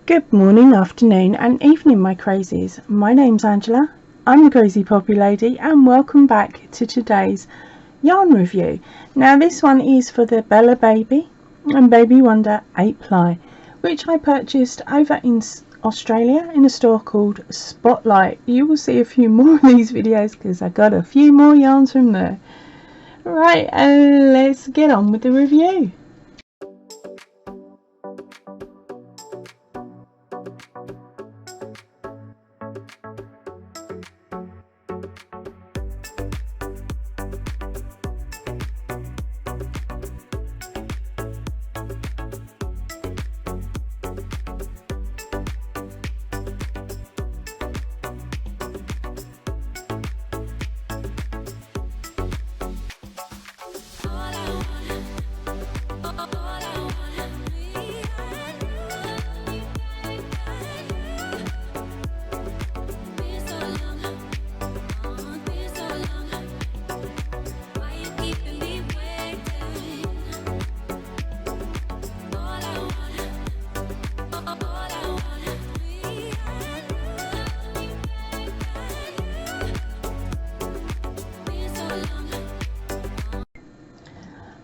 Good morning, afternoon and evening, my crazies. My name's Angela, I'm the Crazy Poppy Lady, and welcome back to today's yarn review. Now this one is for the Bella Baby and Baby Wonder 8 ply, which I purchased over in Australia in a store called Spotlight. You will see a few more of these videos because I got a few more yarns from there. Right, let's get on with the review.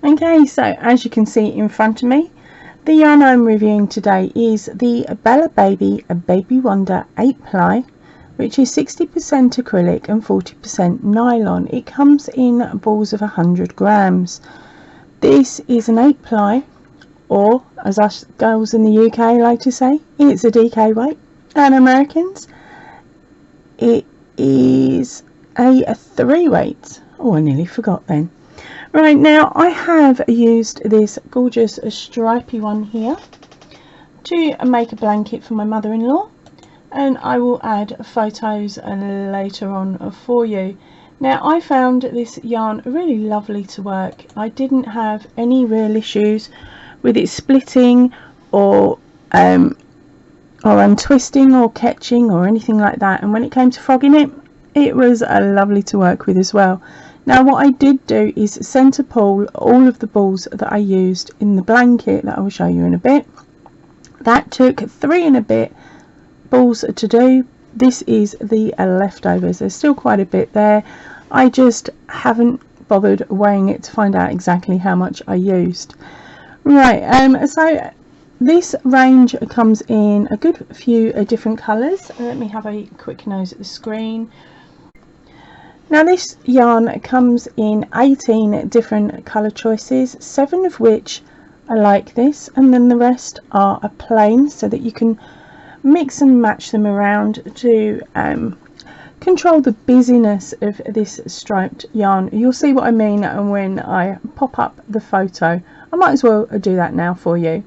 Okay, so as you can see in front of me, the yarn I'm reviewing today is the Bella Baby Baby Wonder 8 ply, which is 60% acrylic and 40% nylon. It comes in balls of 100 grams. This is an 8 ply, or as us girls in the UK like to say, it's a DK weight, and Americans, it is a 3 weight. Oh, I nearly forgot then. Right, now I have used this gorgeous stripy one here to make a blanket for my mother-in-law, and I will add photos later on for you. Now I found this yarn really lovely to work. I didn't have any real issues with it splitting or untwisting or catching or anything like that, and when it came to frogging it, it was lovely to work with as well. Now what I did do is centre pull all of the balls that I used in the blanket that I will show you in a bit. That took 3 and a bit balls to do. This is the leftovers. There's still quite a bit there. I just haven't bothered weighing it to find out exactly how much I used. Right, so this range comes in a good few different colours. Let me have a quick nose at the screen. Now this yarn comes in 18 different colour choices, 7 of which are like this, and then the rest are plain, so that you can mix and match them around to control the busyness of this striped yarn. You'll see what I mean when I pop up the photo. I might as well do that now for you.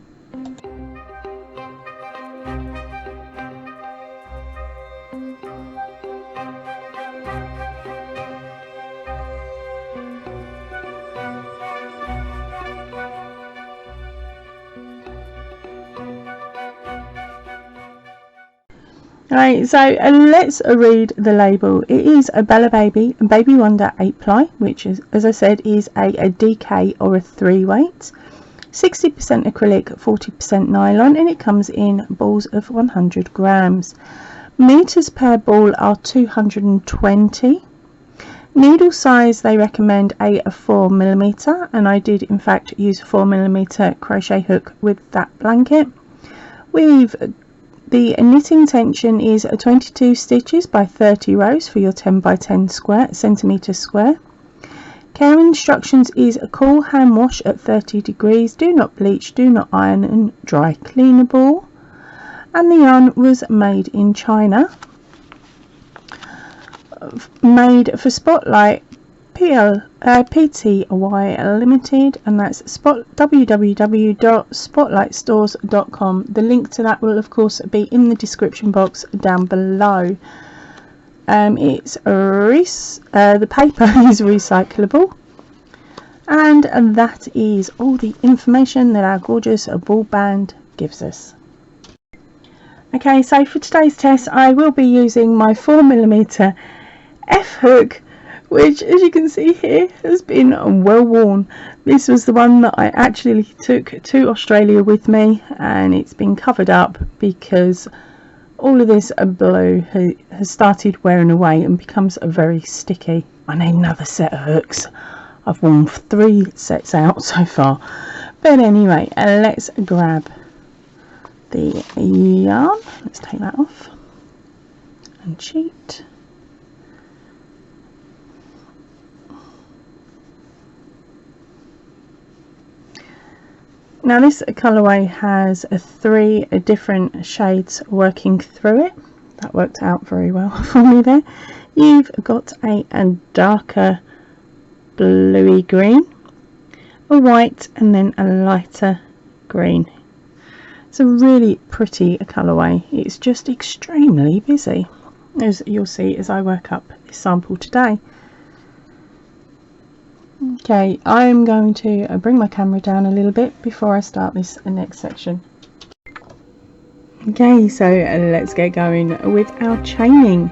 Right, so let's read the label. It is a Bella Baby and Baby Wonder 8 ply, which is, as I said, is a DK or a 3 weight, 60% acrylic, 40% nylon, and it comes in balls of 100 grams. Meters per ball are 220. Needle size, they recommend a 4mm, and I did in fact use a 4mm crochet hook with that blanket. The knitting tension is 22 stitches by 30 rows for your 10 by 10 centimetre square. Care instructions is a cool hand wash at 30 degrees, do not bleach, do not iron, and dry cleanable. And the yarn was made in China, made for Spotlight Pty Limited, and that's www.spotlightstores.com. The link to that will of course be in the description box down below. The paper is recyclable, and that is all the information that our gorgeous ball band gives us. Okay, so for today's test I will be using my 4mm F hook which, as you can see here, has been well worn. This was the one that I actually took to Australia with me, and it's been covered up because all of this blue has started wearing away and becomes very sticky. I need another set of hooks. I've worn 3 sets out so far, but anyway, let's grab the yarn. Let's take that off and cheat. Now this colourway has 3 different shades working through it. That worked out very well for me there. You've got a darker bluey green, a white, and then a lighter green. It's a really pretty colourway. It's just extremely busy, as you'll see as I work up this sample today. Okay, I'm going to bring my camera down a little bit before I start this next section. Okay, so let's get going with our chaining.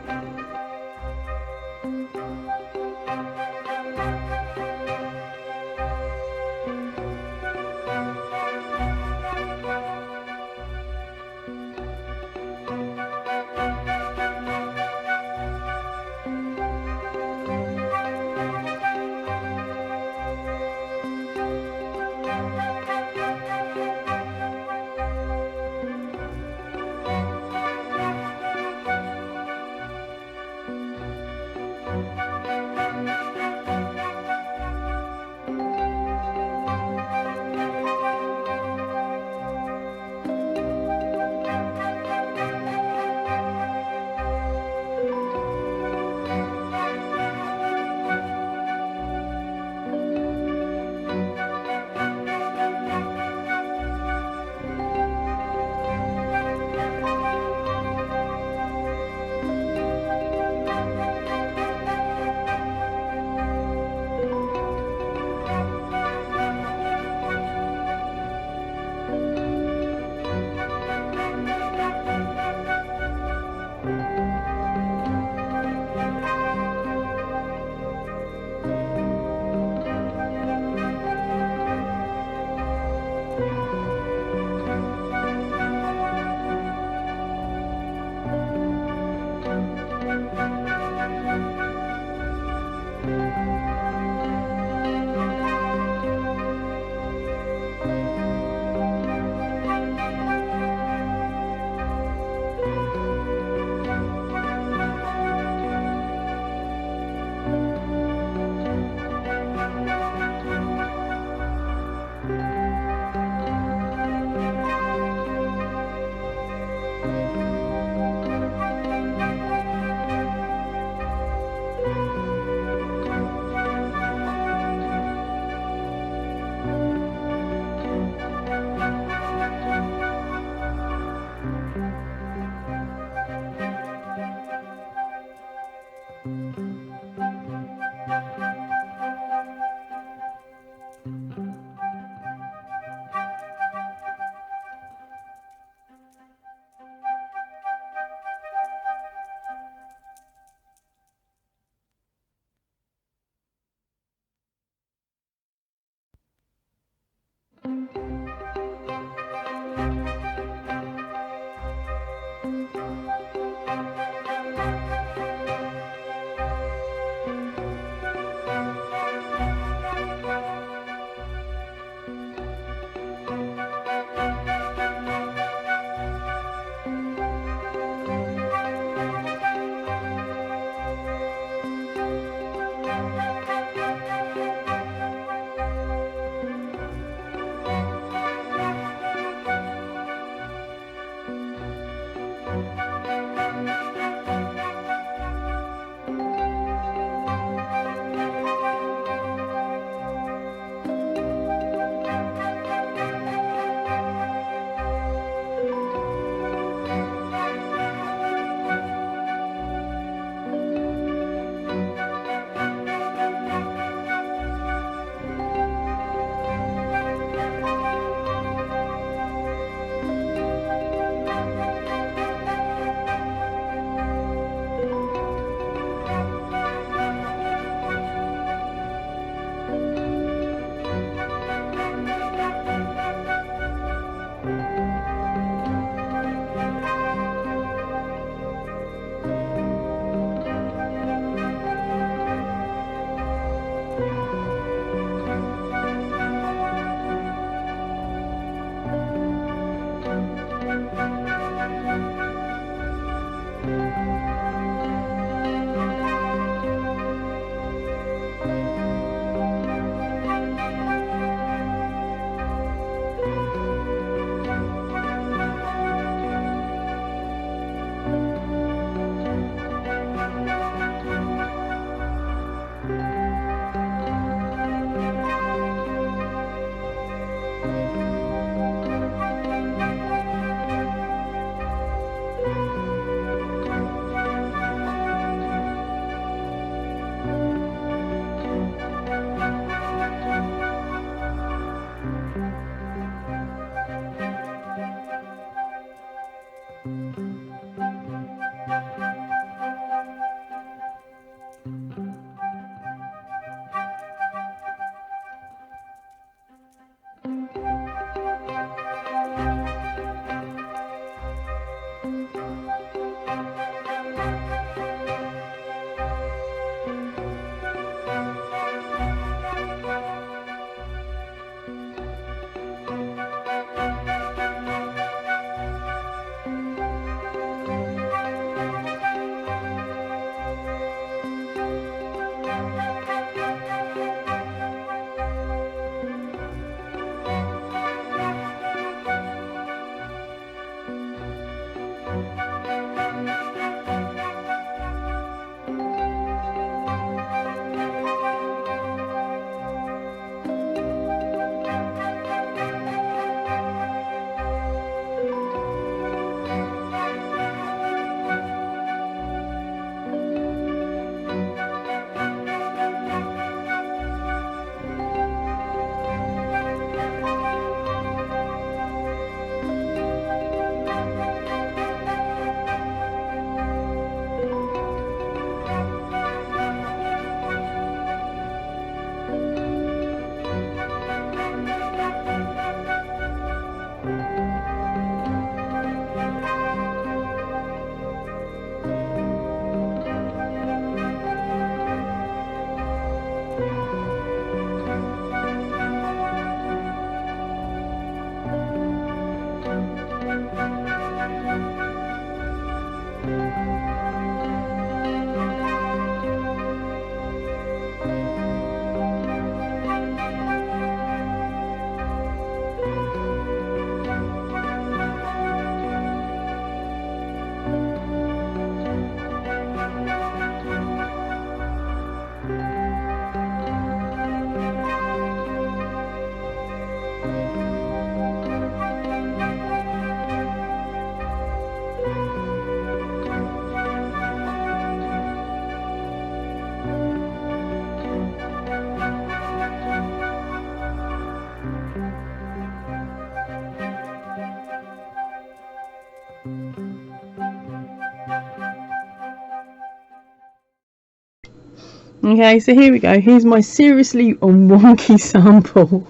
Okay, so here we go. Here's my seriously wonky sample.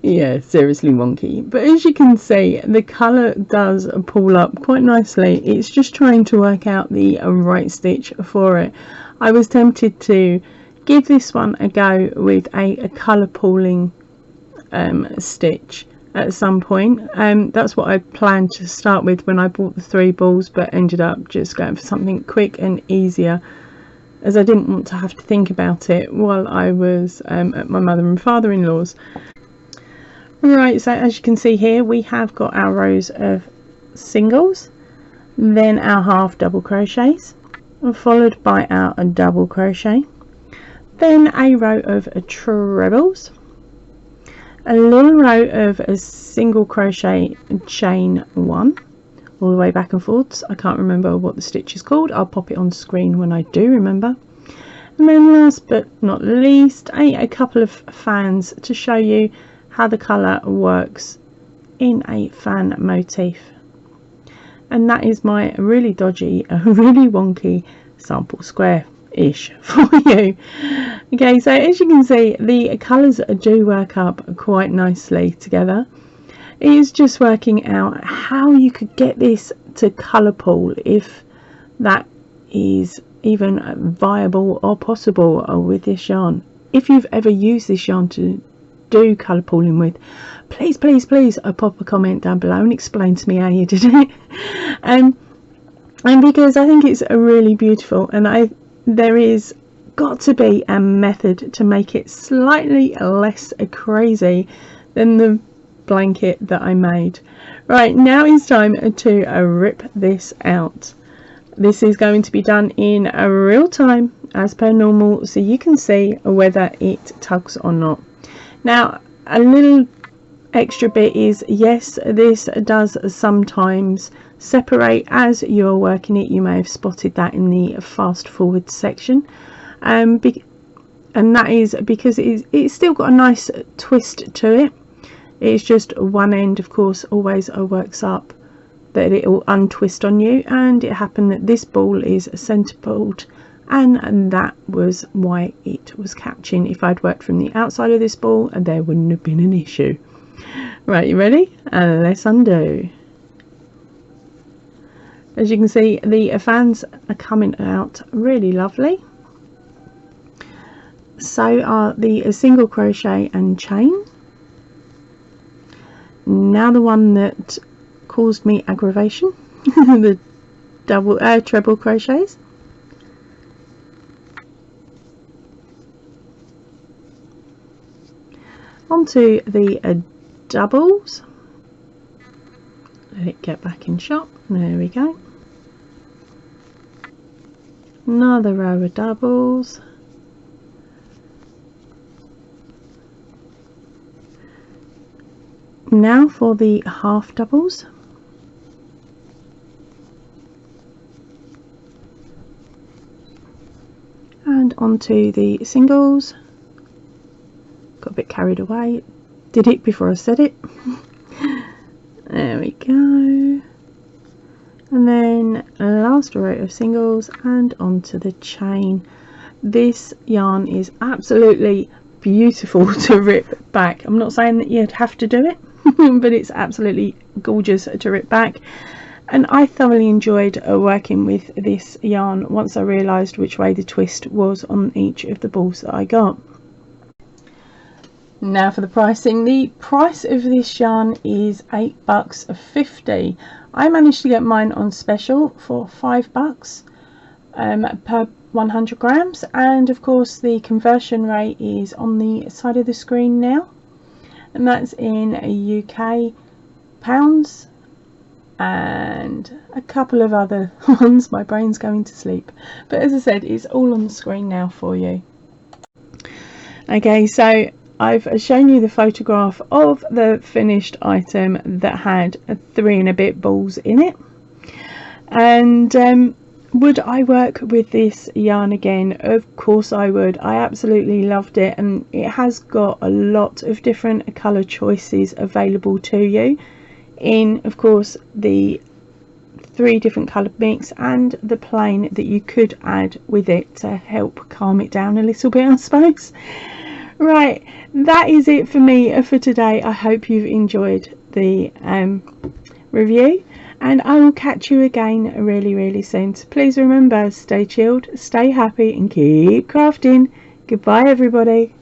Yeah, seriously wonky. But as you can see, the colour does pull up quite nicely. It's just trying to work out the right stitch for it. I was tempted to give this one a go with a colour pooling stitch at some point. That's what I planned to start with when I bought the 3 balls, but ended up just going for something quick and easier, as I didn't want to have to think about it while I was at my mother and father-in-law's. Right, so as you can see here, we have got our rows of singles, then our half double crochets, followed by our double crochet, then a row of trebles, a little row of a single crochet chain 1, all the way back and forwards. I can't remember what the stitch is called. I'll pop it on screen when I do remember. And then last but not least, a couple of fans to show you how the colour works in a fan motif. And that is my really dodgy, really wonky sample square-ish for you. Okay, so as you can see, the colours do work up quite nicely together. It is just working out how you could get this to colour pool, if that is even viable or possible with this yarn. If you've ever used this yarn to do colour pooling with, please pop a comment down below and explain to me how you did it. and because I think it's really beautiful, and there is got to be a method to make it slightly less crazy than the blanket that I made. Right, now it's time to rip this out. This is going to be done in real time as per normal, so you can see whether it tugs or not. Now, a little extra bit is, yes, this does sometimes separate as you're working it. You may have spotted that in the fast forward section, and that is because it's still got a nice twist to it. It's just one end, of course, always works up that it will untwist on you, and it happened that this ball is centre balled, and that was why it was catching. If I'd worked from the outside of this ball, there wouldn't have been an issue. Right, you ready? Let's undo. As you can see, the fans are coming out really lovely. So are the single crochet and chain. Now the one that caused me aggravation, the treble crochets. Onto the doubles. Let it get back in shot. There we go. Another row of doubles. Now for the half doubles. And onto the singles. Got a bit carried away. Did it before I said it. There we go. And then last row of singles and onto the chain. This yarn is absolutely beautiful to rip back. I'm not saying that you'd have to do it, but it's absolutely gorgeous to rip back, and I thoroughly enjoyed working with this yarn once I realised which way the twist was on each of the balls that I got. Now for the pricing. The price of this yarn is $8.50. I managed to get mine on special for $5 per 100 grams, and of course the conversion rate is on the side of the screen now, and that's in UK pounds and a couple of other ones. My brain's going to sleep, but as I said, it's all on the screen now for you. Okay, so I've shown you the photograph of the finished item that had 3 and a bit balls in it, and would I work with this yarn again? Of course I would. I absolutely loved it, and it has got a lot of different colour choices available to you in, of course, the 3 different colour mix and the plain that you could add with it to help calm it down a little bit, I suppose. Right, that is it for me for today. I hope you've enjoyed the review, and I will catch you again really soon. So please remember, stay chilled, stay happy, and keep crafting. Goodbye everybody.